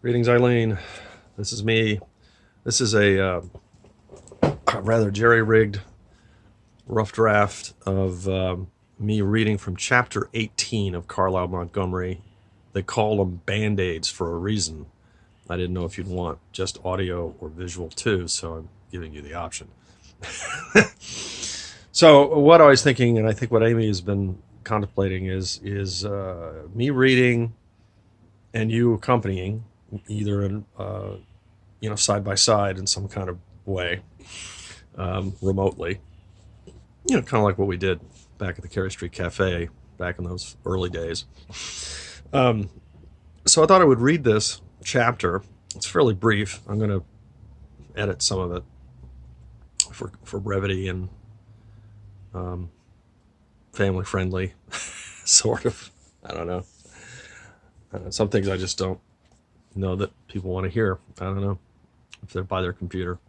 Greetings, Eileen. This is me. This is a rather jerry-rigged rough draft of me reading from Chapter 18 of Carlisle, Montgomery. They call them Band-Aids for a reason. I didn't know if you'd want just audio or visual too, so I'm giving you the option. So what I was thinking, and I think what Amy has been contemplating, is me reading and you accompanying, either in side by side in some kind of way, remotely. Kind of like what we did back at the Carey Street Cafe back in those early days. So I thought I would read this chapter. It's fairly brief. I'm going to edit some of it for brevity and family friendly, sort of. I don't know. Some things I just don't know that people want to hear. I don't know if they're by their computer.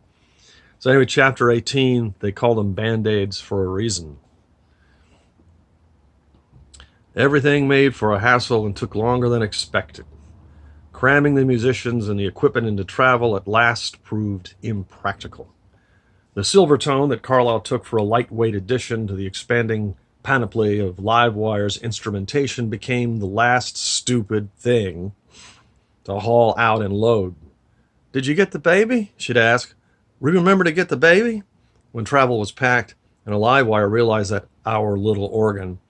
So anyway, Chapter 18, they call them Band-Aids for a reason. Everything made for a hassle and took longer than expected. Cramming the musicians and the equipment into travel at last proved impractical. The Silvertone that Carlisle took for a lightweight addition to the expanding panoply of Livewire's instrumentation became the last stupid thing to haul out and load. "Did you get the baby?" she'd ask. "Remember to get the baby?" When travel was packed and a Livewire realized that our little organ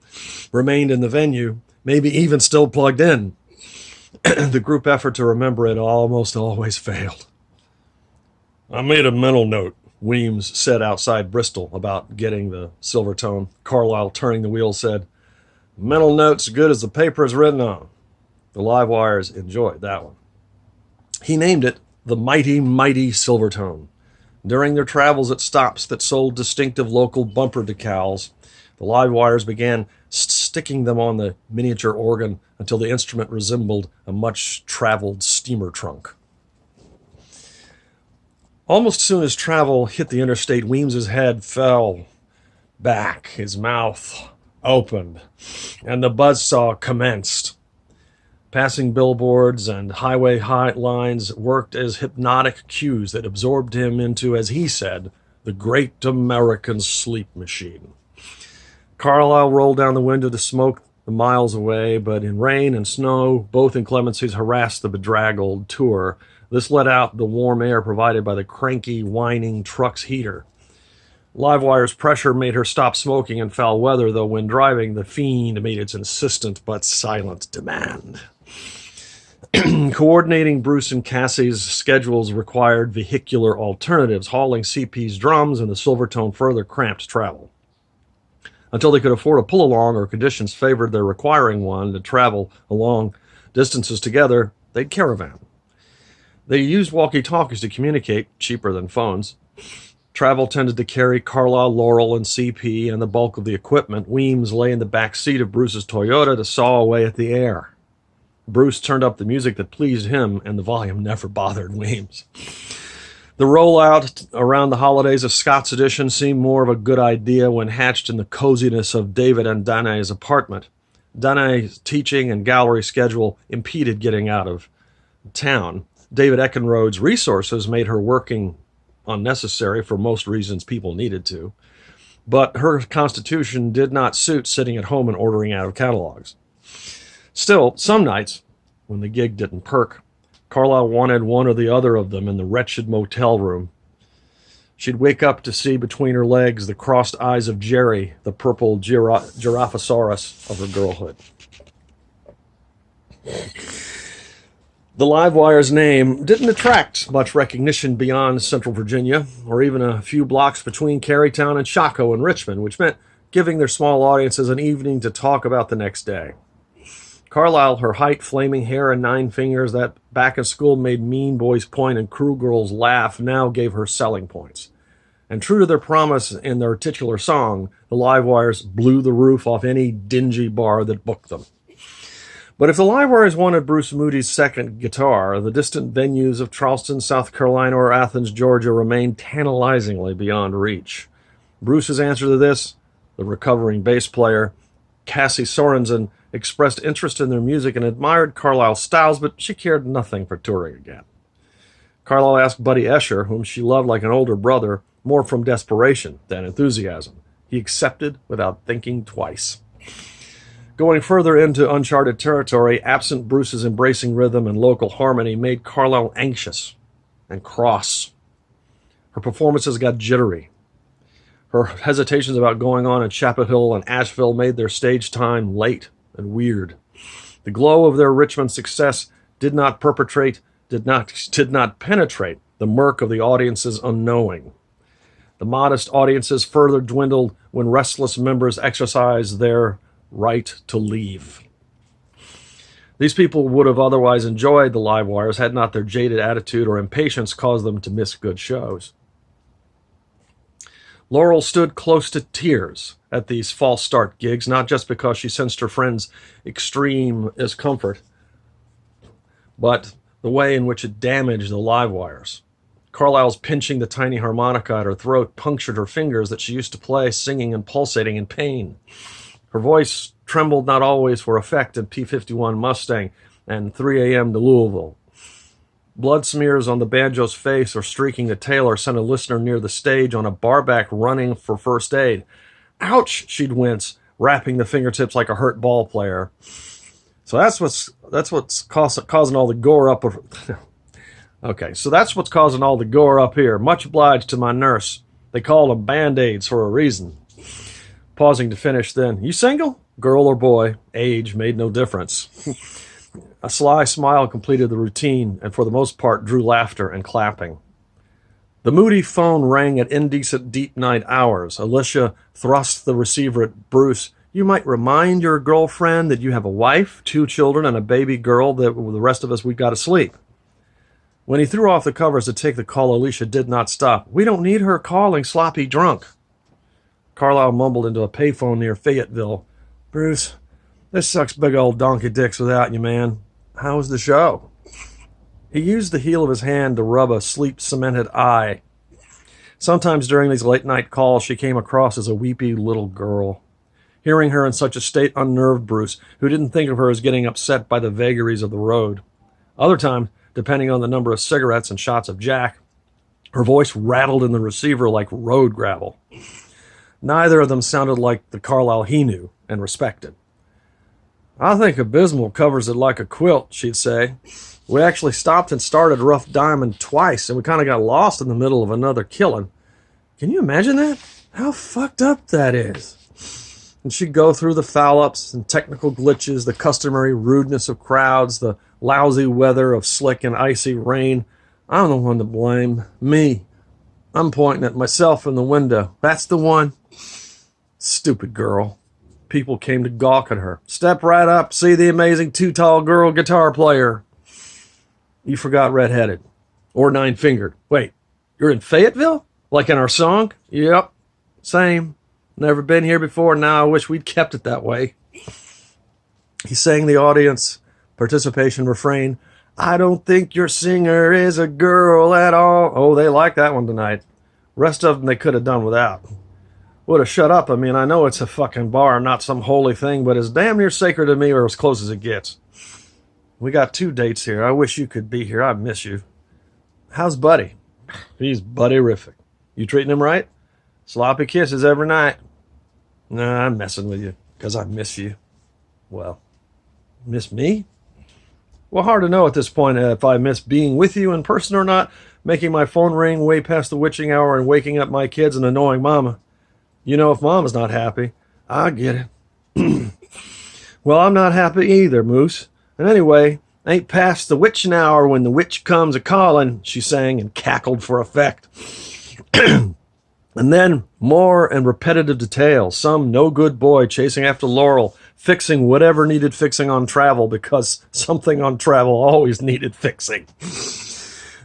remained in the venue, maybe even still plugged in, the group effort to remember it almost always failed. "I made a mental note," Weems said outside Bristol about getting the Silvertone. Carlisle, turning the wheel, said, "Mental note's good as the paper is written on." The Livewires enjoyed that one. He named it the Mighty, Mighty Silvertone. During their travels at stops that sold distinctive local bumper decals, the Livewires began sticking them on the miniature organ until the instrument resembled a much-traveled steamer trunk. Almost as soon as travel hit the interstate, Weems's head fell back, his mouth opened, and the buzzsaw commenced. Passing billboards and highway lines worked as hypnotic cues that absorbed him into, as he said, the great American sleep machine. Carlisle rolled down the window to smoke the miles away, but in rain and snow, both inclemencies harassed the bedraggled tour. This let out the warm air provided by the cranky, whining truck's heater. Livewire's pressure made her stop smoking in foul weather, though when driving, the fiend made its insistent but silent demand. Coordinating Bruce and Cassie's schedules required vehicular alternatives. Hauling CP's drums and the Silvertone further cramped travel. Until they could afford a pull-along or conditions favored their requiring one to travel long distances together, they'd caravan. They used walkie-talkies to communicate, cheaper than phones. Travel tended to carry Carlisle, Laurel, and CP and the bulk of the equipment. Weems lay in the back seat of Bruce's Toyota to saw away at the air. Bruce turned up the music that pleased him, and the volume never bothered Weems. The rollout around the holidays of Scott's Edition seemed more of a good idea when hatched in the coziness of David and Danae's apartment. Danae's teaching and gallery schedule impeded getting out of town. David Eckenrode's resources made her working unnecessary for most reasons people needed to, but her constitution did not suit sitting at home and ordering out of catalogs. Still, some nights, when the gig didn't perk, Carlisle wanted one or the other of them in the wretched motel room. She'd wake up to see between her legs the crossed eyes of Jerry, the purple Giraffosaurus of her girlhood. The Livewire's name didn't attract much recognition beyond Central Virginia, or even a few blocks between Carytown and Chaco and Richmond, which meant giving their small audiences an evening to talk about the next day. Carlisle, her height, flaming hair, and 9 fingers that back in school made mean boys point and crew girls laugh, now gave her selling points. And true to their promise in their titular song, the Livewires blew the roof off any dingy bar that booked them. But if the Livewires wanted Bruce Moody's second guitar, the distant venues of Charleston, South Carolina, or Athens, Georgia remained tantalizingly beyond reach. Bruce's answer to this, the recovering bass player, Cassie Sorensen, expressed interest in their music and admired Carlisle's styles, but she cared nothing for touring again. Carlisle asked Buddy Escher, whom she loved like an older brother, more from desperation than enthusiasm. He accepted without thinking twice. Going further into uncharted territory, absent Bruce's embracing rhythm and local harmony made Carlisle anxious and cross. Her performances got jittery. Her hesitations about going on in Chapel Hill and Asheville made their stage time late and weird. The glow of their Richmond success did not penetrate the murk of the audience's unknowing. The modest audiences further dwindled when restless members exercised their right to leave. These people would have otherwise enjoyed the live wires had not their jaded attitude or impatience caused them to miss good shows. Laurel stood close to tears at these false start gigs, not just because she sensed her friend's extreme discomfort, but the way in which it damaged the live wires. Carlisle's pinching the tiny harmonica at her throat punctured her fingers that she used to play, singing and pulsating in pain. Her voice trembled not always for effect in P-51 Mustang and 3 a.m. to Louisville. Blood smears on the banjo's face or streaking the tailor sent a listener near the stage on a barback running for first aid. Ouch, she'd wince, wrapping the fingertips like a hurt ball player. So that's what's causing all the gore up. Okay, so that's what's causing all the gore up here. Much obliged to my nurse. They called them Band-Aids for a reason. Pausing to finish then, you single? Girl or boy, age made no difference. A sly smile completed the routine and for the most part drew laughter and clapping. The moody phone rang at indecent deep night hours. Alicia thrust the receiver at Bruce. You might remind your girlfriend that you have a wife, 2 children, and a baby girl that with the rest of us we've got to sleep. When he threw off the covers to take the call, Alicia did not stop. We don't need her calling sloppy drunk. Carlisle mumbled into a payphone near Fayetteville. Bruce, this sucks big old donkey dicks without you, man. How was the show? He used the heel of his hand to rub a sleep-cemented eye. Sometimes during these late-night calls, she came across as a weepy little girl. Hearing her in such a state unnerved Bruce, who didn't think of her as getting upset by the vagaries of the road. Other times, depending on the number of cigarettes and shots of Jack, her voice rattled in the receiver like road gravel. Neither of them sounded like the Carlisle he knew and respected. I think Abysmal covers it like a quilt, she'd say. We actually stopped and started Rough Diamond twice, and we kind of got lost in the middle of another killing. Can you imagine that? How fucked up that is. And she'd go through the foul-ups and technical glitches, the customary rudeness of crowds, the lousy weather of slick and icy rain. I'm the one to blame. Me. I'm pointing at myself in the window. That's the one. Stupid girl. People came to gawk at her. Step right up, see the amazing 2-tall girl guitar player. You forgot redheaded. Or 9-fingered. Wait, you're in Fayetteville? Like in our song? Yep. Same. Never been here before. Now I wish we'd kept it that way. He sang the audience participation refrain. I don't think your singer is a girl at all. Oh, they like that one tonight. Rest of them they could have done without. Would have shut up. I mean, I know it's a fucking bar, not some holy thing, but it's damn near sacred to me or as close as it gets. We got 2 dates here. I wish you could be here. I miss you. How's Buddy? He's buddy-rific. You treating him right? Sloppy kisses every night. Nah, I'm messing with you because I miss you. Well, miss me? Well, hard to know at this point if I miss being with you in person or not, making my phone ring way past the witching hour and waking up my kids and annoying Mama. You know, if Mama's not happy, I get it. Well, I'm not happy either, Moose. And anyway, ain't past the witching hour when the witch comes a-calling, she sang and cackled for effect. And then more and repetitive details. Some no-good boy chasing after Laurel, fixing whatever needed fixing on travel because something on travel always needed fixing.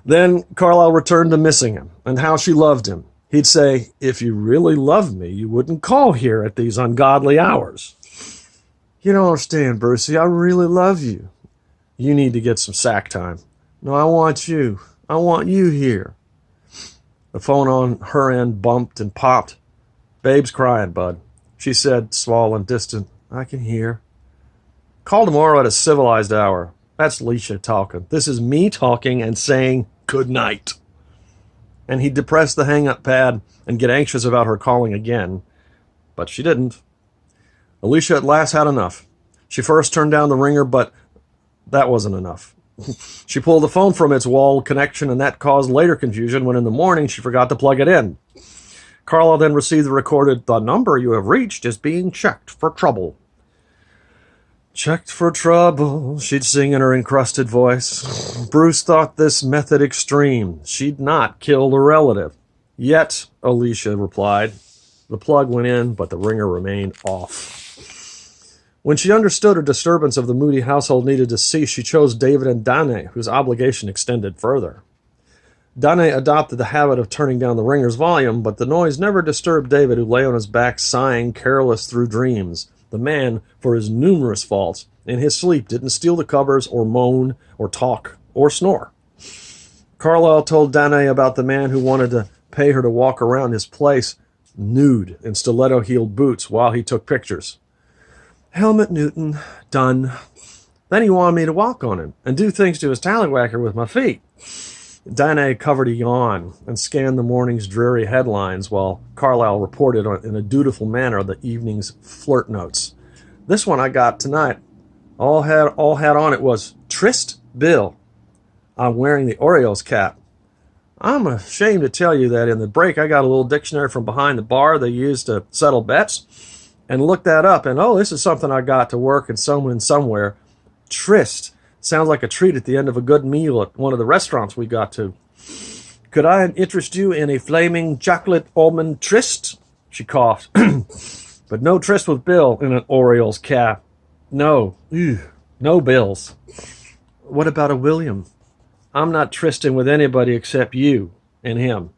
Then Carlisle returned to missing him and how she loved him. He'd say, if you really loved me, you wouldn't call here at these ungodly hours. You don't understand, Brucey. I really love you. You need to get some sack time. No, I want you. I want you here. The phone on her end bumped and popped. Babe's crying, bud. She said, small and distant, I can hear. Call tomorrow at a civilized hour. That's Alicia talking. This is me talking and saying good night. And he'd depress the hang-up pad and get anxious about her calling again. But she didn't. Alicia at last had enough. She first turned down the ringer, but that wasn't enough. She pulled the phone from its wall connection, and that caused later confusion when in the morning she forgot to plug it in. Carlisle then received the recorded, "The number you have reached is being checked for trouble." "Checked for trouble," she'd sing in her encrusted voice. Bruce thought this method extreme. She'd not killed a relative. "Yet," Alicia replied. The plug went in, but the ringer remained off. When she understood her disturbance of the moody household needed to cease, she chose David and Dane, whose obligation extended further. Dane adopted the habit of turning down the ringer's volume, but the noise never disturbed David, who lay on his back sighing, careless through dreams. The man, for his numerous faults, in his sleep didn't steal the covers or moan or talk or snore. Carlisle told Dane about the man who wanted to pay her to walk around his place nude in stiletto-heeled boots while he took pictures. "Helmut Newton, done. Then he wanted me to walk on him and do things to his tallywhacker with my feet." Dane covered a yawn and scanned the morning's dreary headlines while Carlisle reported in a dutiful manner the evening's Flirt Notes. "This one I got tonight. All had on it was, 'Tryst, Bill. I'm wearing the Orioles cap.' I'm ashamed to tell you that in the break I got a little dictionary from behind the bar they used to settle bets and looked that up, and this is something I got to work in somewhere. Tryst sounds like a treat at the end of a good meal at one of the restaurants we got to. Could I interest you in a flaming chocolate almond tryst?" She coughed. "But no tryst with Bill in an Orioles cap. No. Ew. No Bills." "What about a William?" "I'm not trysting with anybody except you and him."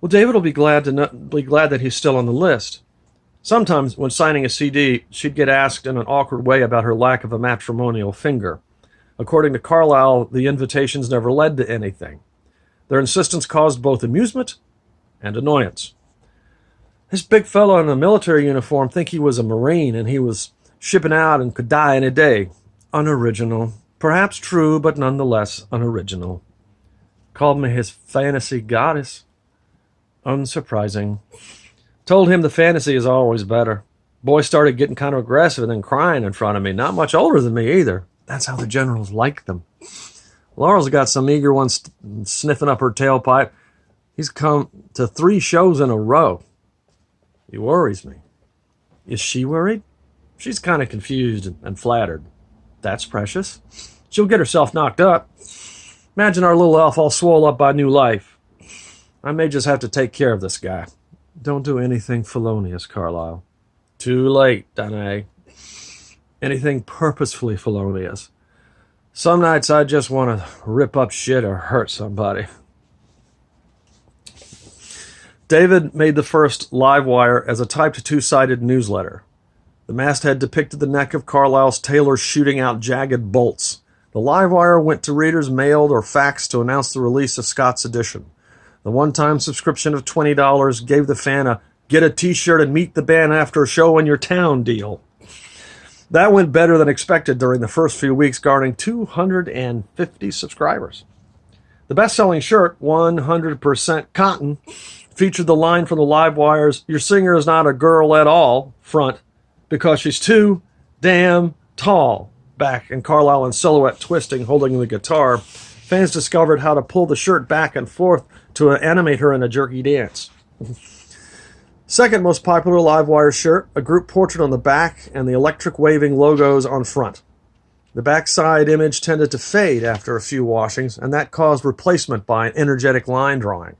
"Well, David will be glad that he's still on the list." Sometimes, when signing a CD, she'd get asked in an awkward way about her lack of a matrimonial finger. According to Carlisle, the invitations never led to anything. Their insistence caused both amusement and annoyance. "This big fellow in a military uniform think he was a Marine and he was shipping out and could die any day. Unoriginal. Perhaps true, but nonetheless unoriginal. Called me his fantasy goddess. Unsurprising. Told him the fantasy is always better. Boy started getting kind of aggressive and then crying in front of me. Not much older than me either. That's how the generals like them. Laurel's got some eager ones sniffing up her tailpipe. He's come to 3 shows in a row. He worries me." "Is she worried?" "She's kind of confused and flattered." "That's precious. She'll get herself knocked up. Imagine our little elf all swole up by new life. I may just have to take care of this guy." "Don't do anything felonious, Carlisle." "Too late, Danae. Anything purposefully felonious. Some nights I just want to rip up shit or hurt somebody." David made the first live wire as a typed 2-sided newsletter. The masthead depicted the neck of Carlisle's tailor shooting out jagged bolts. The live wire went to readers mailed or faxed to announce the release of Scott's edition. The one-time subscription of $20 gave the fan a "get a t-shirt and meet the band after a show in your town" deal. That went better than expected during the first few weeks, garnering 250 subscribers. The best-selling shirt, 100% cotton, featured the line from the live wires, "Your singer is not a girl at all," front, "because she's too damn tall," back, and Carlisle in silhouette twisting, holding the guitar. Fans discovered how to pull the shirt back and forth to animate her in a jerky dance. Second most popular live wire shirt, a group portrait on the back and the electric waving logos on front. The backside image tended to fade after a few washings, and that caused replacement by an energetic line drawing.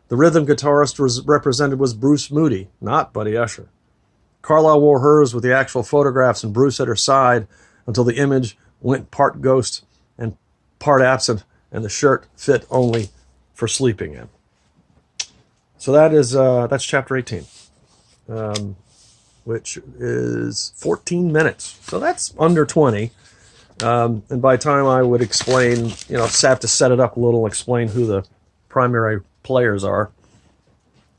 The rhythm guitarist represented was Bruce Moody, not Buddy Usher. Carlisle wore hers with the actual photographs and Bruce at her side until the image went part ghost and part absent, and the shirt fit only for sleeping in. So that's chapter 18, which is 14 minutes. So that's under 20. And by the time I would explain, have to set it up a little, explain who the primary players are,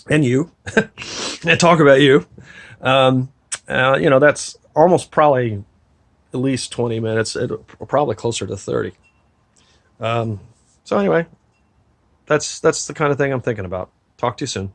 and you, and talk about you, that's almost probably at least 20 minutes, probably closer to 30. So anyway, that's the kind of thing I'm thinking about. Talk to you soon.